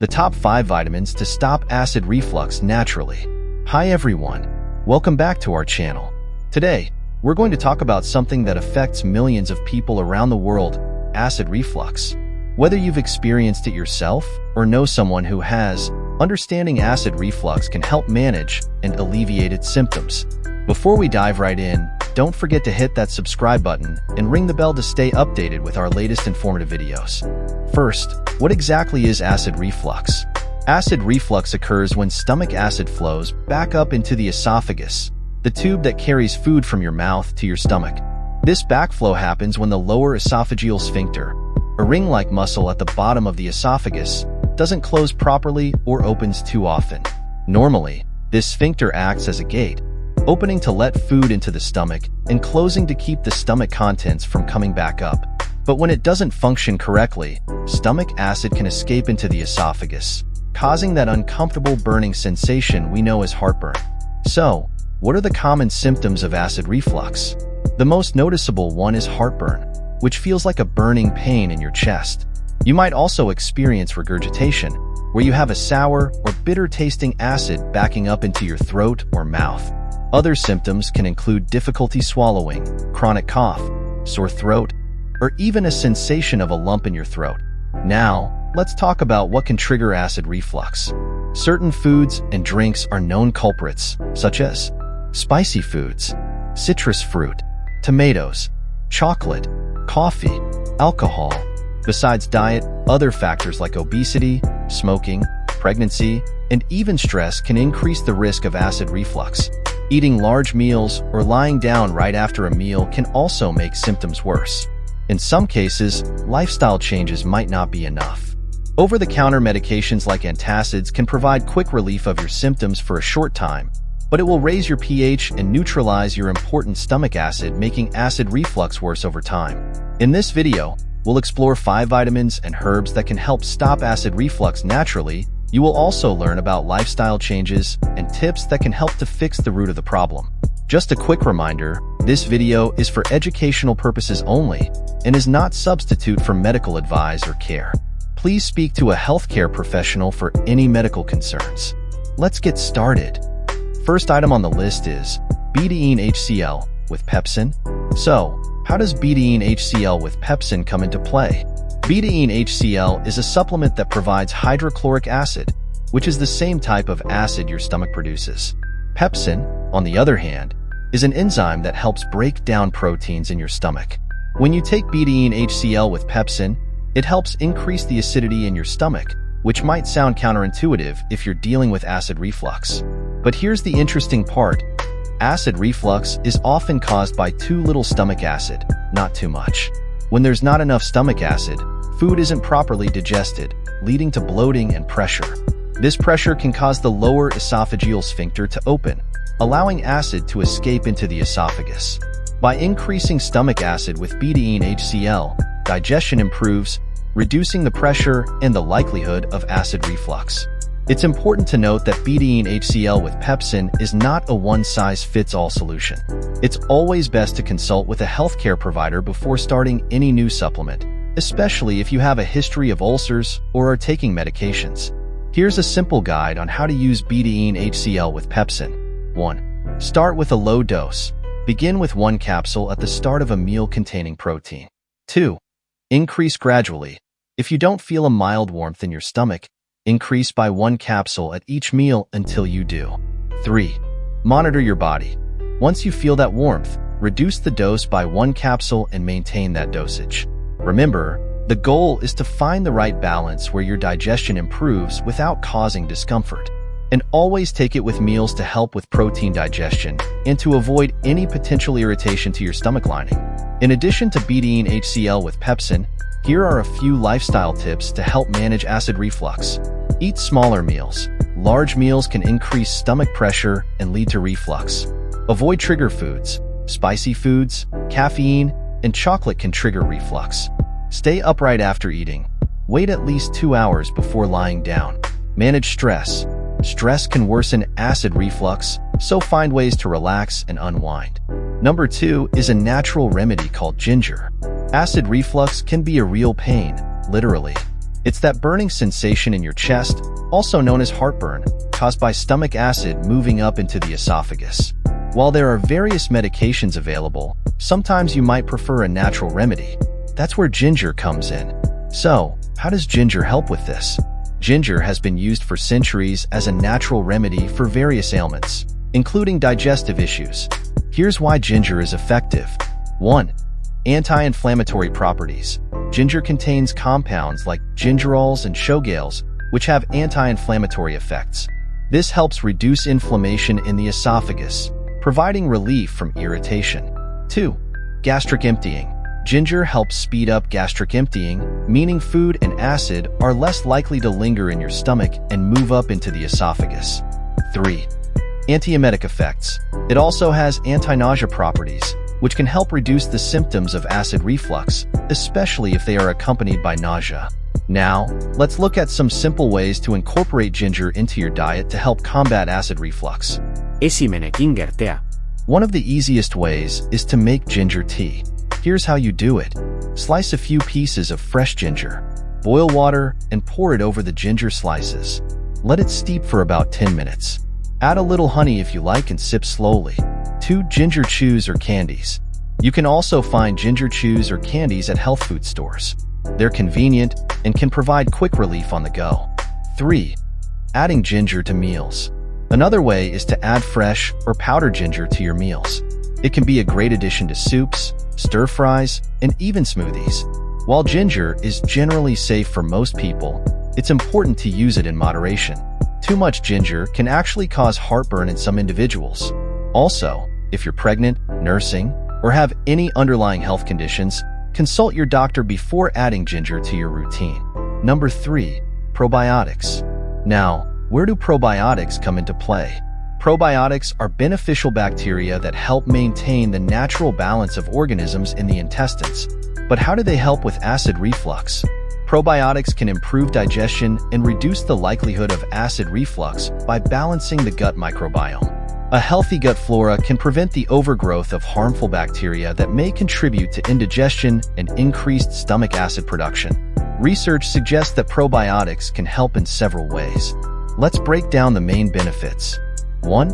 the top 5 vitamins to stop acid reflux naturally. Hi everyone, welcome back to our channel. Today, we're going to talk about something that affects millions of people around the world, acid reflux. Whether you've experienced it yourself or know someone who has, understanding acid reflux can help manage and alleviate its symptoms. Before we dive right in, don't forget to hit that subscribe button and ring the bell to stay updated with our latest informative videos. First, what exactly is acid reflux? Acid reflux occurs when stomach acid flows back up into the esophagus, the tube that carries food from your mouth to your stomach. This backflow happens when the lower esophageal sphincter, a ring-like muscle at the bottom of the esophagus, doesn't close properly or opens too often. Normally, this sphincter acts as a gate, opening to let food into the stomach and closing to keep the stomach contents from coming back up. But when it doesn't function correctly, stomach acid can escape into the esophagus, causing that uncomfortable burning sensation we know as heartburn. So, what are the common symptoms of acid reflux? The most noticeable one is heartburn, which feels like a burning pain in your chest. You might also experience regurgitation, where you have a sour or bitter-tasting acid backing up into your throat or mouth. Other symptoms can include difficulty swallowing, chronic cough, sore throat, or even a sensation of a lump in your throat. Now, let's talk about what can trigger acid reflux. Certain foods and drinks are known culprits, such as spicy foods, citrus fruit, tomatoes, chocolate, coffee, alcohol. Besides diet, other factors like obesity, smoking, pregnancy, and even stress can increase the risk of acid reflux. Eating large meals or lying down right after a meal can also make symptoms worse. In some cases, lifestyle changes might not be enough. Over-the-counter medications like antacids can provide quick relief of your symptoms for a short time, but it will raise your pH and neutralize your important stomach acid, making acid reflux worse over time. In this video, we'll explore 5 vitamins and herbs that can help stop acid reflux naturally. You will also learn about lifestyle changes and tips that can help to fix the root of the problem. Just a quick reminder, this video is for educational purposes only and is not substitute for medical advice or care. Please speak to a healthcare professional for any medical concerns. Let's get started. First item on the list is Betaine HCL with pepsin. So, how does Betaine HCL with pepsin come into play? Betaine HCL is a supplement that provides hydrochloric acid, which is the same type of acid your stomach produces. Pepsin, on the other hand, is an enzyme that helps break down proteins in your stomach. When you take Betaine HCL with pepsin, it helps increase the acidity in your stomach, which might sound counterintuitive if you're dealing with acid reflux. But here's the interesting part. Acid reflux is often caused by too little stomach acid, not too much. When there's not enough stomach acid, food isn't properly digested, leading to bloating and pressure. This pressure can cause the lower esophageal sphincter to open, allowing acid to escape into the esophagus. By increasing stomach acid with Betaine HCL, digestion improves, reducing the pressure and the likelihood of acid reflux. It's important to note that Betaine HCL with pepsin is not a one-size-fits-all solution. It's always best to consult with a healthcare provider before starting any new supplement, especially if you have a history of ulcers or are taking medications. Here's a simple guide on how to use Betaine HCL with pepsin. 1. Start with a low dose. Begin with 1 capsule at the start of a meal containing protein. 2. Increase gradually. If you don't feel a mild warmth in your stomach, increase by 1 capsule at each meal until you do. 3. Monitor your body. Once you feel that warmth, reduce the dose by 1 capsule and maintain that dosage. Remember, the goal is to find the right balance where your digestion improves without causing discomfort. And always take it with meals to help with protein digestion and to avoid any potential irritation to your stomach lining. In addition to Betaine HCL with pepsin, here are a few lifestyle tips to help manage acid reflux. Eat smaller meals. Large meals can increase stomach pressure and lead to reflux. Avoid trigger foods. Spicy foods, caffeine, and chocolate can trigger reflux. Stay upright after eating. Wait at least 2 hours before lying down. Manage stress. Stress can worsen acid reflux, so find ways to relax and unwind. Number 2 is a natural remedy called ginger. Acid reflux can be a real pain, literally. It's that burning sensation in your chest, also known as heartburn, caused by stomach acid moving up into the esophagus. While there are various medications available, sometimes you might prefer a natural remedy. That's where ginger comes in. So, how does ginger help with this? Ginger has been used for centuries as a natural remedy for various ailments, including digestive issues. Here's why ginger is effective. 1. Anti-inflammatory properties. Ginger contains compounds like gingerols and shogales, which have anti-inflammatory effects. This helps reduce inflammation in the esophagus, providing relief from irritation. 2. Gastric emptying. Ginger helps speed up gastric emptying, meaning food and acid are less likely to linger in your stomach and move up into the esophagus. 3. Antiemetic effects. It also has anti-nausea properties, which can help reduce the symptoms of acid reflux, especially if they are accompanied by nausea. Now, let's look at some simple ways to incorporate ginger into your diet to help combat acid reflux. Esimene kingertea. One of the easiest ways is to make ginger tea. Here's how you do it. Slice a few pieces of fresh ginger. Boil water and pour it over the ginger slices. Let it steep for about 10 minutes. Add a little honey if you like and sip slowly. 2. Ginger chews or candies. You can also find ginger chews or candies at health food stores. They're convenient and can provide quick relief on the go. 3. Adding ginger to meals. Another way is to add fresh or powdered ginger to your meals. It can be a great addition to soups, stir-fries, and even smoothies. While ginger is generally safe for most people, it's important to use it in moderation. Too much ginger can actually cause heartburn in some individuals. Also, if you're pregnant, nursing, or have any underlying health conditions, consult your doctor before adding ginger to your routine. Number 3. Probiotics. Now, where do probiotics come into play? Probiotics are beneficial bacteria that help maintain the natural balance of organisms in the intestines. But how do they help with acid reflux? Probiotics can improve digestion and reduce the likelihood of acid reflux by balancing the gut microbiome. A healthy gut flora can prevent the overgrowth of harmful bacteria that may contribute to indigestion and increased stomach acid production. Research suggests that probiotics can help in several ways. Let's break down the main benefits. 1.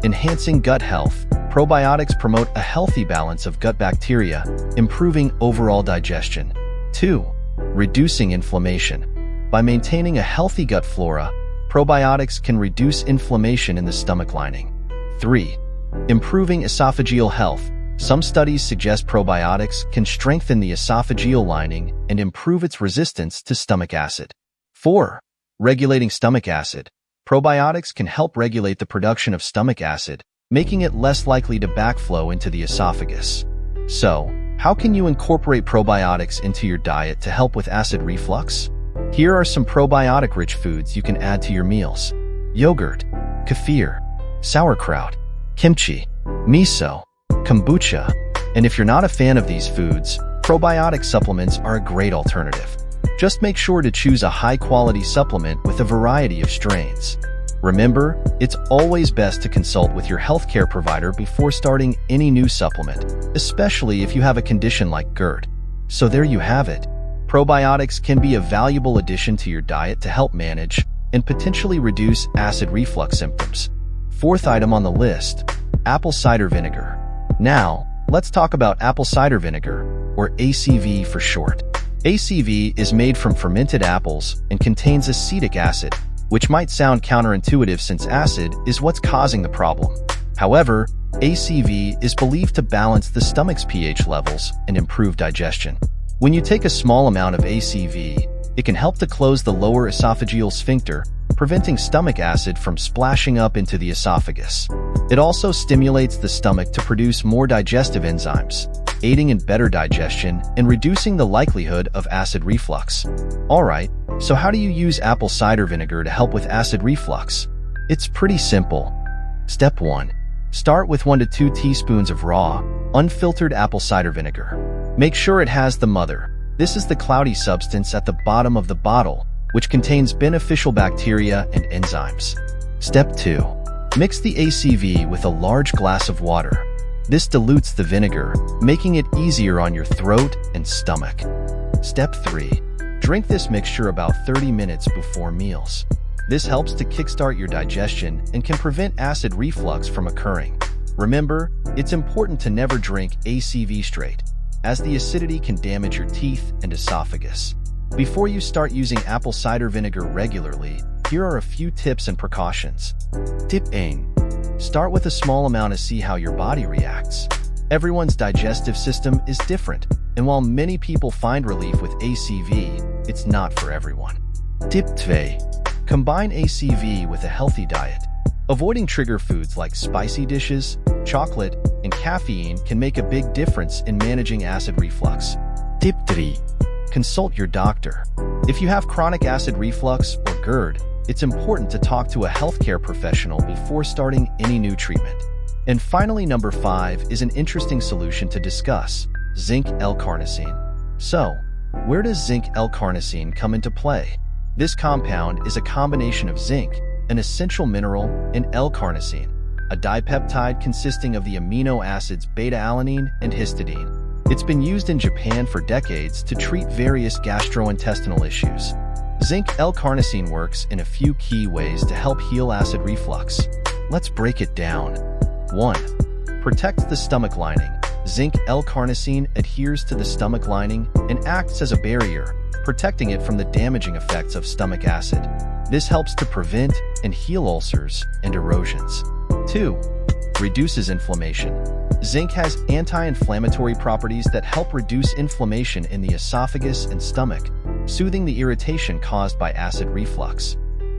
Enhancing gut health. Probiotics promote a healthy balance of gut bacteria, improving overall digestion. 2. Reducing inflammation. By maintaining a healthy gut flora, probiotics can reduce inflammation in the stomach lining. 3. Improving esophageal health. Some studies suggest probiotics can strengthen the esophageal lining and improve its resistance to stomach acid. 4. Regulating stomach acid. Probiotics can help regulate the production of stomach acid, making it less likely to backflow into the esophagus. So, how can you incorporate probiotics into your diet to help with acid reflux? Here are some probiotic-rich foods you can add to your meals. Yogurt, kefir, sauerkraut, kimchi, miso, kombucha. And if you're not a fan of these foods, probiotic supplements are a great alternative. Just make sure to choose a high-quality supplement with a variety of strains. Remember, it's always best to consult with your healthcare provider before starting any new supplement, especially if you have a condition like GERD. So there you have it. Probiotics can be a valuable addition to your diet to help manage and potentially reduce acid reflux symptoms. 4th item on the list, apple cider vinegar. Now, let's talk about apple cider vinegar, or ACV for short. ACV is made from fermented apples and contains acetic acid, which might sound counterintuitive since acid is what's causing the problem. However, ACV is believed to balance the stomach's pH levels and improve digestion. When you take a small amount of ACV, it can help to close the lower esophageal sphincter, preventing stomach acid from splashing up into the esophagus. It also stimulates the stomach to produce more digestive enzymes, aiding in better digestion and reducing the likelihood of acid reflux. Alright, so how do you use apple cider vinegar to help with acid reflux? It's pretty simple. Step 1. Start with 1 to 2 teaspoons of raw, unfiltered apple cider vinegar. Make sure it has the mother. This is the cloudy substance at the bottom of the bottle, which contains beneficial bacteria and enzymes. Step 2. Mix the ACV with a large glass of water. This dilutes the vinegar, making it easier on your throat and stomach. Step 3. Drink this mixture about 30 minutes before meals. This helps to kickstart your digestion and can prevent acid reflux from occurring. Remember, it's important to never drink ACV straight, as the acidity can damage your teeth and esophagus. Before you start using apple cider vinegar regularly, here are a few tips and precautions. Tip 1. Start with a small amount to see how your body reacts. Everyone's digestive system is different, and while many people find relief with ACV, it's not for everyone. Tip 2. Combine ACV with a healthy diet. Avoiding trigger foods like spicy dishes, chocolate, and caffeine can make a big difference in managing acid reflux. Tip 3. Consult your doctor. If you have chronic acid reflux or GERD, it's important to talk to a healthcare professional before starting any new treatment. And finally, number 5 is an interesting solution to discuss: Zinc L-carnosine. So, where does Zinc L-carnosine come into play? This compound is a combination of zinc, an essential mineral, and L-carnosine, a dipeptide consisting of the amino acids beta-alanine and histidine. It's been used in Japan for decades to treat various gastrointestinal issues. Zinc L-carnosine works in a few key ways to help heal acid reflux. Let's break it down. 1. Protects the stomach lining. Zinc L-carnosine adheres to the stomach lining and acts as a barrier, protecting it from the damaging effects of stomach acid. This helps to prevent and heal ulcers and erosions. 2. Reduces inflammation. Zinc has anti-inflammatory properties that help reduce inflammation in the esophagus and stomach, soothing the irritation caused by acid reflux.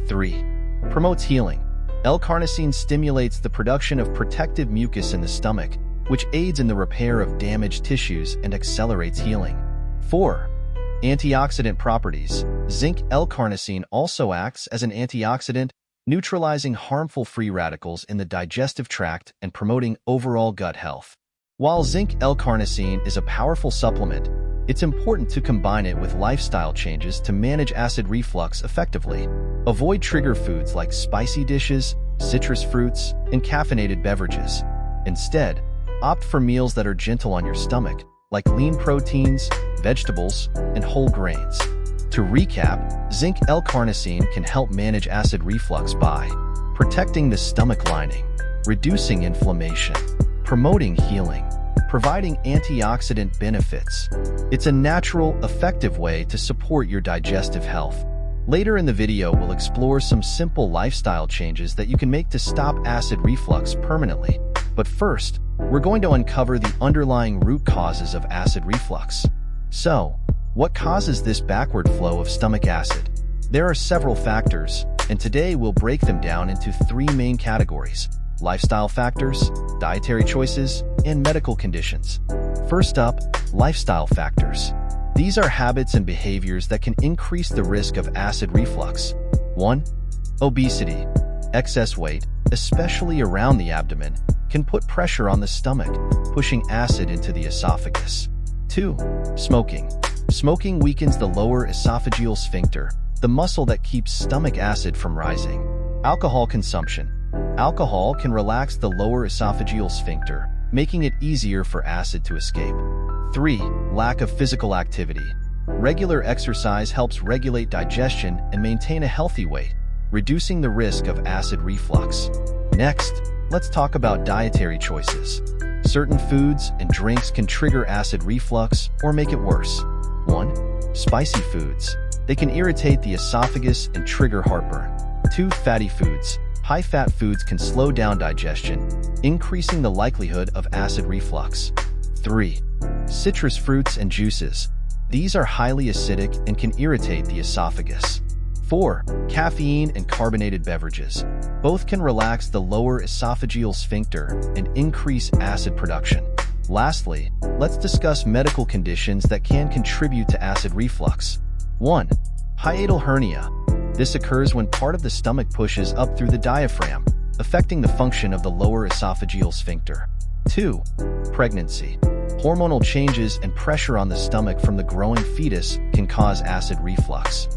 3. Promotes healing. L-carnosine stimulates the production of protective mucus in the stomach, which aids in the repair of damaged tissues and accelerates healing. 4. Antioxidant properties. Zinc L-carnosine also acts as an antioxidant, neutralizing harmful free radicals in the digestive tract and promoting overall gut health. While Zinc L-carnosine is a powerful supplement, it's important to combine it with lifestyle changes to manage acid reflux effectively. Avoid trigger foods like spicy dishes, citrus fruits, and caffeinated beverages. Instead, opt for meals that are gentle on your stomach, like lean proteins, vegetables, and whole grains. To recap, Zinc L-carnosine can help manage acid reflux by protecting the stomach lining, reducing inflammation, promoting healing, providing antioxidant benefits. It's a natural, effective way to support your digestive health. Later in the video, we'll explore some simple lifestyle changes that you can make to stop acid reflux permanently. But first, we're going to uncover the underlying root causes of acid reflux. So, what causes this backward flow of stomach acid? There are several factors, and today we'll break them down into 3 main categories: lifestyle factors, dietary choices, and medical conditions. First up, lifestyle factors. These are habits and behaviors that can increase the risk of acid reflux. 1. Obesity. Excess weight, especially around the abdomen, can put pressure on the stomach, pushing acid into the esophagus. 2. Smoking. Smoking weakens the lower esophageal sphincter, the muscle that keeps stomach acid from rising. Alcohol consumption. Alcohol can relax the lower esophageal sphincter, making it easier for acid to escape. 3. Lack of physical activity. Regular exercise helps regulate digestion and maintain a healthy weight, reducing the risk of acid reflux. Next, let's talk about dietary choices. Certain foods and drinks can trigger acid reflux or make it worse. 1. Spicy foods. They can irritate the esophagus and trigger heartburn. 2. Fatty foods. High-fat foods can slow down digestion, increasing the likelihood of acid reflux. 3. Citrus fruits and juices. These are highly acidic and can irritate the esophagus. 4. Caffeine and carbonated beverages. Both can relax the lower esophageal sphincter and increase acid production. Lastly, let's discuss medical conditions that can contribute to acid reflux. 1. Hiatal hernia. This occurs when part of the stomach pushes up through the diaphragm, affecting the function of the lower esophageal sphincter. 2. Pregnancy. Hormonal changes and pressure on the stomach from the growing fetus can cause acid reflux.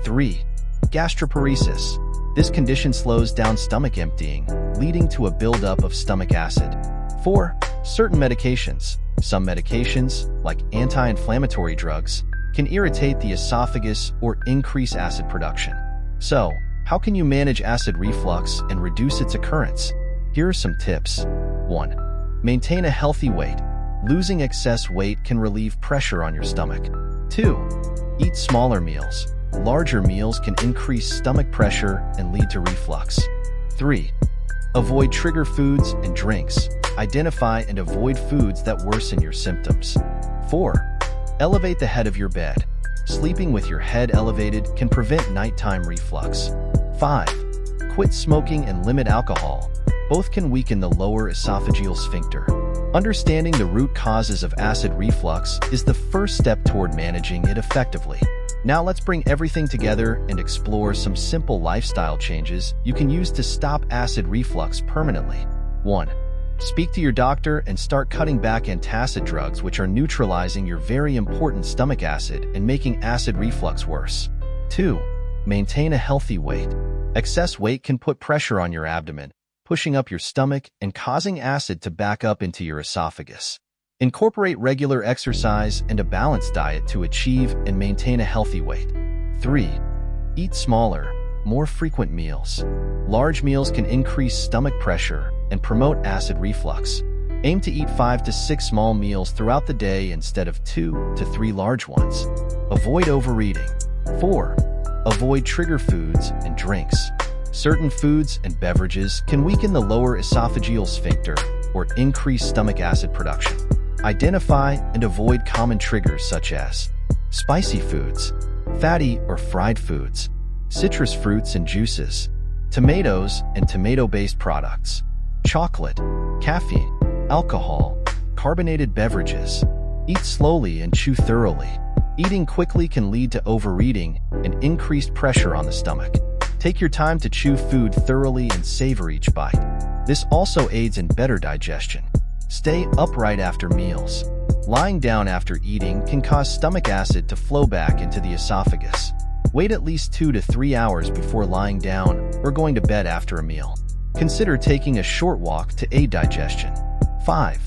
3. Gastroparesis. This condition slows down stomach emptying, leading to a buildup of stomach acid. 4. Certain medications. Some medications, like anti-inflammatory drugs, can irritate the esophagus or increase acid production. So, how can you manage acid reflux and reduce its occurrence? Here are some tips. 1. Maintain a healthy weight. Losing excess weight can relieve pressure on your stomach. 2. Eat smaller meals. Larger meals can increase stomach pressure and lead to reflux. 3. Avoid trigger foods and drinks. Identify and avoid foods that worsen your symptoms. 4. Elevate the head of your bed. Sleeping with your head elevated can prevent nighttime reflux. 5. Quit smoking and limit alcohol. Both can weaken the lower esophageal sphincter. Understanding the root causes of acid reflux is the first step toward managing it effectively. Now let's bring everything together and explore some simple lifestyle changes you can use to stop acid reflux permanently. 1. Speak to your doctor and start cutting back antacid drugs, which are neutralizing your very important stomach acid and making acid reflux worse. 2. Maintain a healthy weight. Excess weight can put pressure on your abdomen, pushing up your stomach and causing acid to back up into your esophagus. Incorporate regular exercise and a balanced diet to achieve and maintain a healthy weight. 3. Eat smaller, more frequent meals. Large meals can increase stomach pressure and promote acid reflux. Aim to eat 5 to 6 small meals throughout the day instead of 2 to 3 large ones. Avoid overeating. 4. Avoid trigger foods and drinks. Certain foods and beverages can weaken the lower esophageal sphincter or increase stomach acid production. Identify and avoid common triggers such as spicy foods, fatty or fried foods, citrus fruits and juices, tomatoes and tomato-based products, chocolate, caffeine, alcohol, carbonated beverages. Eat slowly and chew thoroughly. Eating quickly can lead to overeating and increased pressure on the stomach. Take your time to chew food thoroughly and savor each bite. This also aids in better digestion. Stay upright after meals. Lying down after eating can cause stomach acid to flow back into the esophagus. Wait at least 2 to 3 hours before lying down or going to bed after a meal. Consider taking a short walk to aid digestion. 5.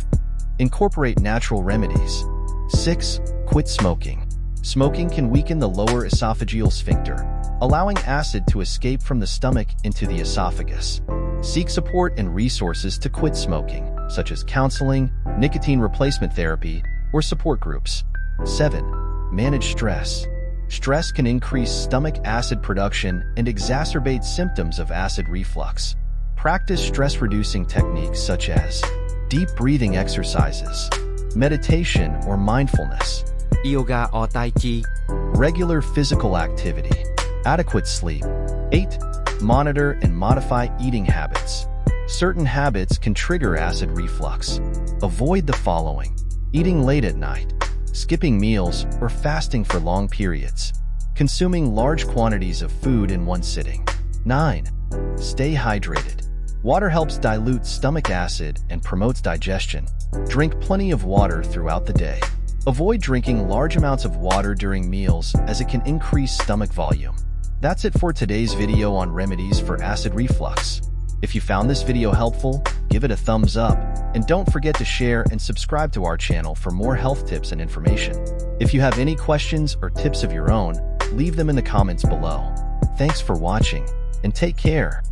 Incorporate natural remedies. 6. Quit smoking. Smoking can weaken the lower esophageal sphincter, allowing acid to escape from the stomach into the esophagus. Seek support and resources to quit smoking, such as counseling, nicotine replacement therapy, or support groups. 7. Manage stress. Stress can increase stomach acid production and exacerbate symptoms of acid reflux. Practice stress-reducing techniques such as deep breathing exercises, meditation or mindfulness, yoga or tai chi, regular physical activity, adequate sleep. 8. Monitor and modify eating habits. Certain habits can trigger acid reflux. Avoid the following: eating late at night, skipping meals, or fasting for long periods, consuming large quantities of food in one sitting. 9. Stay hydrated. Water helps dilute stomach acid and promotes digestion. Drink plenty of water throughout the day. Avoid drinking large amounts of water during meals as it can increase stomach volume. That's it for today's video on remedies for acid reflux. If you found this video helpful, give it a thumbs up, and don't forget to share and subscribe to our channel for more health tips and information. If you have any questions or tips of your own, leave them in the comments below. Thanks for watching, and take care.